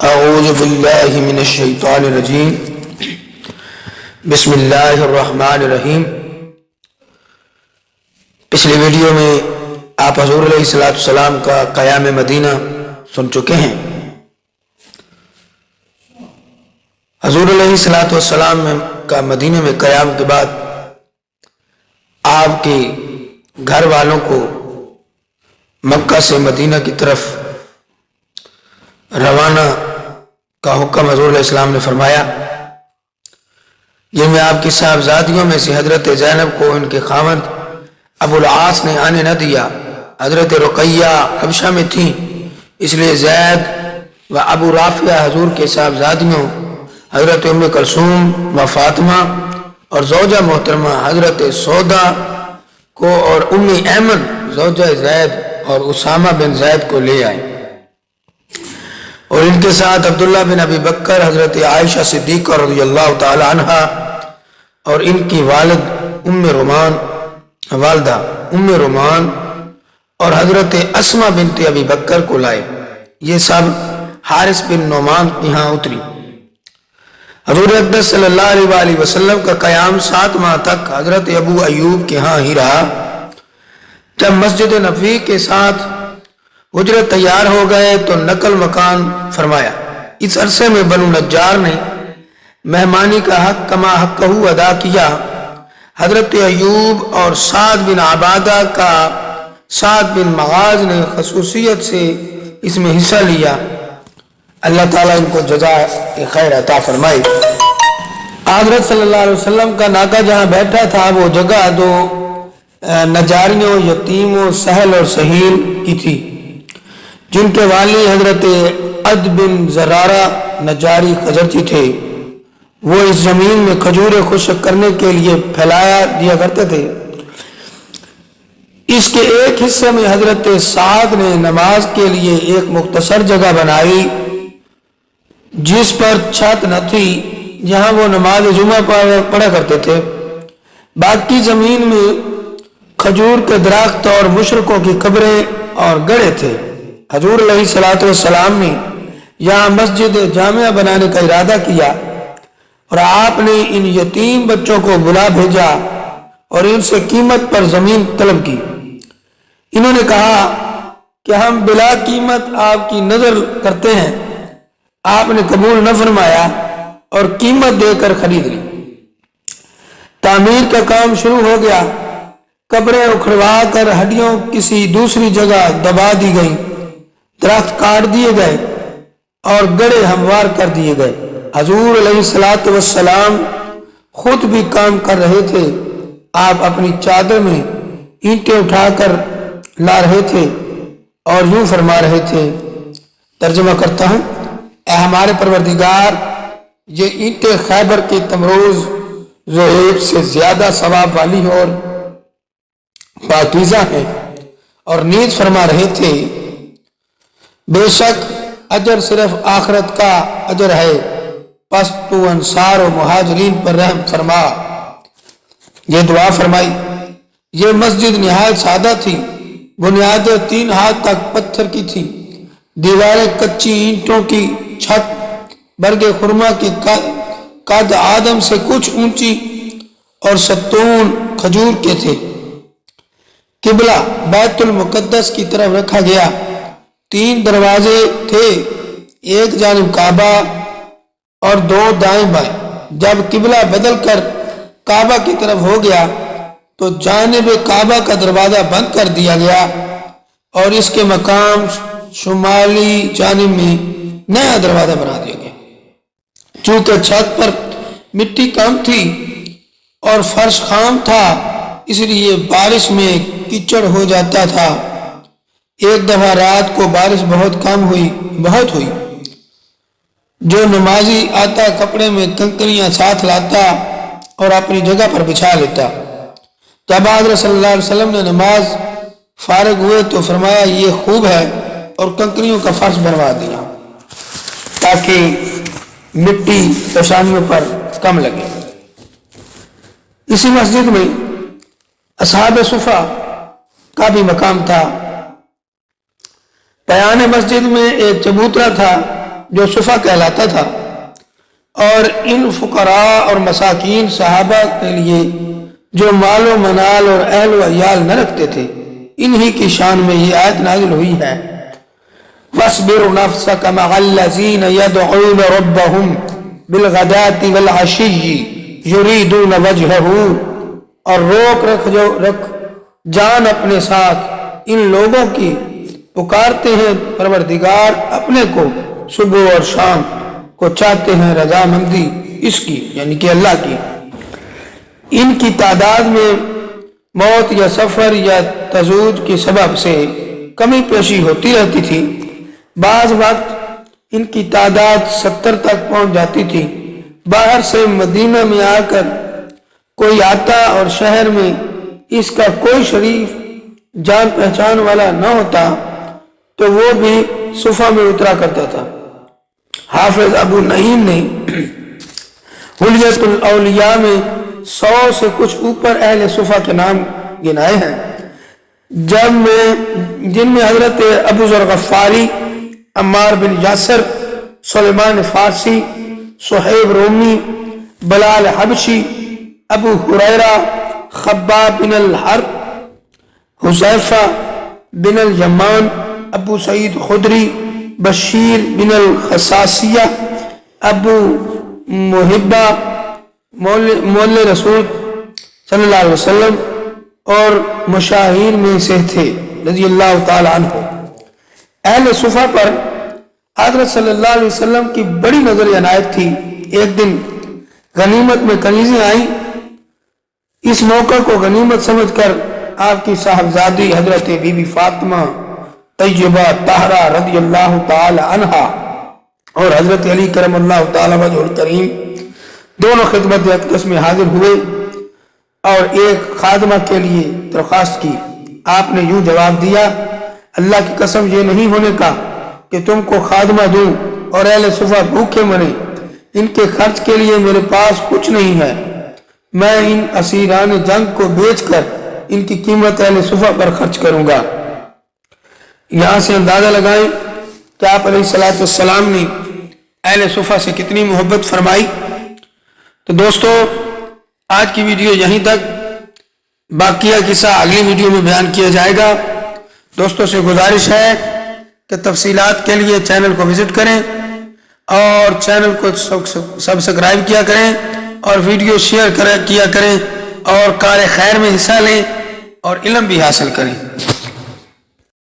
اعوذ باللہ من الشیطان الرجیم بسم اللہ الرحمن الرحیم۔ پچھلی ویڈیو میں آپ حضور علیہ السلام کا قیام مدینہ سن چکے ہیں۔ حضور علیہ السلام کا مدینہ میں قیام کے بعد آپ کے گھر والوں کو مکہ سے مدینہ کی طرف روانہ کا حکم حضور علیہ السلام نے فرمایا، جن میں آپ کی صاحبزادیوں میں سے حضرت زینب کو ان کے خاوند ابو العاص نے آنے نہ دیا۔ حضرت رقیہ حبشہ میں تھیں، اس لیے زید و ابو رافع حضور کے صاحبزادیوں حضرت ام کلثوم و فاطمہ اور زوجہ محترمہ حضرت سودا کو اور ام ایمن زوجہ زید اور اسامہ بن زید کو لے آئے، اور ان کے ساتھ عبداللہ بن ابی بکر، حضرت عائشہ صدیقہ رضی اللہ تعالی عنہا اور ان کی والدہ ام رومان اور حضرت اسمہ بنت ابی بکر کو لائے۔ یہ سب حارث بن نعمان کے ہاں اتری۔ حضور اقدس صلی اللہ علیہ وآلہ وسلم کا قیام 7 ماہ تک حضرت ابو ایوب کے ہاں ہی رہا۔ جب مسجد نبوی کے ساتھ حجرے تیار ہو گئے تو نقل مکان فرمایا۔ اس عرصے میں بنو نجار نے مہمانی کا حق کما حقہ ادا کیا۔ حضرت ایوب اور سعد بن عبادہ کا سعد بن معاذ نے خصوصیت سے اس میں حصہ لیا۔ اللہ تعالیٰ ان کو جزائے خیر عطا فرمائے۔ حضرت صلی اللہ علیہ وسلم کا ناکہ جہاں بیٹھا تھا وہ جگہ دو نجاریوں، یتیموں، سہل اور سہیل کی تھی، جن کے والی حضرت عد بن زرارہ نجاری خزرجی تھے۔ وہ اس زمین میں کھجوریں خشک کرنے کے لیے پھیلایا دیا کرتے تھے۔ اس کے ایک حصے میں حضرت سعد نے نماز کے لیے ایک مختصر جگہ بنائی جس پر چھت نہ تھی، جہاں وہ نماز جمعہ پڑھا کرتے تھے۔ باقی زمین میں کھجور کے درخت اور مشرکوں کی قبریں اور گڑھے تھے۔ حضور علیہ السلام نے یہاں مسجد جامعہ بنانے کا ارادہ کیا، اور آپ نے ان یتیم بچوں کو بلا بھیجا اور ان سے قیمت پر زمین طلب کی۔ انہوں نے کہا کہ ہم بلا قیمت آپ کی نظر کرتے ہیں۔ آپ نے قبول نہ فرمایا اور قیمت دے کر خرید لی۔ تعمیر کا کام شروع ہو گیا۔ قبریں اکھڑوا کر ہڈیوں کسی دوسری جگہ دبا دی گئیں، درخت کاٹ دیے گئے اور گڑھے ہموار کر دیے گئے۔ حضور علیہ السلام خود بھی کام کر رہے تھے۔ آپ اپنی چادر میں اینٹیں اٹھا کر لا رہے تھے اور یوں فرما رہے تھے، ترجمہ کرتا ہوں، اے ہمارے پروردگار، یہ اینٹیں خیبر کے تمروز زہیب سے زیادہ ثواب والی اور پاکیزہ ہیں۔ اور نیز فرما رہے تھے، بے شک اجر صرف آخرت کا اجر ہے، پس تو انصار و مہاجرین پر رحم فرما۔ یہ دعا فرمائی۔ یہ مسجد نہایت سادہ تھی۔ بنیادیں 3 ہاتھ تک پتھر کی تھی، دیواریں کچی اینٹوں کی، چھت برگ خرما کے قد آدم سے کچھ اونچی اور ستون کھجور کے تھے۔ قبلہ بیت المقدس کی طرف رکھا گیا۔ 3 دروازے تھے، ایک جانب کعبہ اور 2 دائیں بائیں۔ جب قبلہ بدل کر کعبہ کی طرف ہو گیا تو جانب کعبہ کا دروازہ بند کر دیا گیا اور اس کے مقام شمالی جانب میں نیا دروازہ بنا دیا گیا۔ چونکہ چھت پر مٹی کم تھی اور فرش خام تھا، اس لیے بارش میں کیچڑ ہو جاتا تھا۔ ایک دفعہ رات کو بارش بہت ہوئی۔ جو نمازی آتا کپڑے میں کنکریاں ساتھ لاتا اور اپنی جگہ پر بچھا لیتا۔ جب حضرت صلی اللہ علیہ وسلم نے نماز فارغ ہوئے تو فرمایا، یہ خوب ہے، اور کنکریوں کا فرش بنوا دیا تاکہ مٹی پیشانیوں پر کم لگے۔ اسی مسجد میں اصحاب صفہ کا بھی مقام تھا۔ بیان مسجد میں ایک چبوترا تھا جو صفا کہلاتا تھا، اور ان فقراء اور مساکین صحابہ کے لیے جو مال و منال اور اہل و عیال نہ رکھتے تھے، انہی کی شان میں یہ آیت نازل ہوئی ہے۔ وَاصْبِرْ نَفْسَكَ مَعَ الَّذِينَ يَدْعُونَ رَبَّهُمْ بِالْغَدَاةِ وَالْعَشِيِّ يُرِيدُونَ وَجْهَهُ، اور رکھ جان اپنے ساتھ ان لوگوں کی پکارتے ہیں پروردگار اپنے کو صبح اور شام کو، چاہتے ہیں رضامندی اس کی، یعنی کہ اللہ کی۔ ان کی تعداد میں موت یا سفر یا تزوج کے سبب سے کمی پیشی ہوتی رہتی تھی۔ بعض وقت ان کی تعداد 70 تک پہنچ جاتی تھی۔ باہر سے مدینہ میں آ کر کوئی آتا اور شہر میں اس کا کوئی شریف جان پہچان والا نہ ہوتا تو وہ بھی صفا میں اترا کرتا تھا۔ حافظ ابو نعیم نے حلیت الاولیاء میں 100 سے کچھ اوپر اہل صفا کے نام گنائے ہیں، جن میں حضرت ابو ذر غفاری، عمار بن یاسر، سلیمان فارسی، صہیب رومی، بلال حبشی، ابو ہریرہ، خباب بن الحرب، حذیفہ بن الیمان، ابو سعید خدری، بشیر بن الخصاصیہ، ابو محبہ مول رسول صلی اللہ علیہ وسلم اور مشاہیر میں سے تھے رضی اللہ تعالی عنہ۔ اہل صفا پر حضرت صلی اللہ علیہ وسلم کی بڑی نظر عنایت تھی۔ ایک دن غنیمت میں کنیزیں آئیں۔ اس موقع کو غنیمت سمجھ کر آپ کی صاحبزادی حضرت بی بی فاطمہ طیبہ طاہرہ رضی اللہ تعالی عنہا اور حضرت علی کرم اللہ تعالی وجہ الکریم دونوں خدمت اقدس میں حاضر ہوئے اور ایک خادمہ کے لیے درخواست کی۔ آپ نے یوں جواب دیا، اللہ کی قسم یہ نہیں ہونے کا کہ تم کو خادمہ دوں اور اہل صفا بھوکے مرے، ان کے خرچ کے لیے میرے پاس کچھ نہیں ہے۔ میں ان اسیران جنگ کو بیچ کر ان کی قیمت اہل صفا پر خرچ کروں گا۔ یہاں سے اندازہ لگائیں کہ آپ علیہ السلام نے اہل صفا سے کتنی محبت فرمائی۔ تو دوستو، آج کی ویڈیو یہیں تک، باقیہ قصہ اگلی ویڈیو میں بیان کیا جائے گا۔ دوستوں سے گزارش ہے کہ تفصیلات کے لیے چینل کو وزٹ کریں اور چینل کو سبسکرائب کیا کریں اور ویڈیو شیئر کیا کریں اور کار خیر میں حصہ لیں اور علم بھی حاصل کریں۔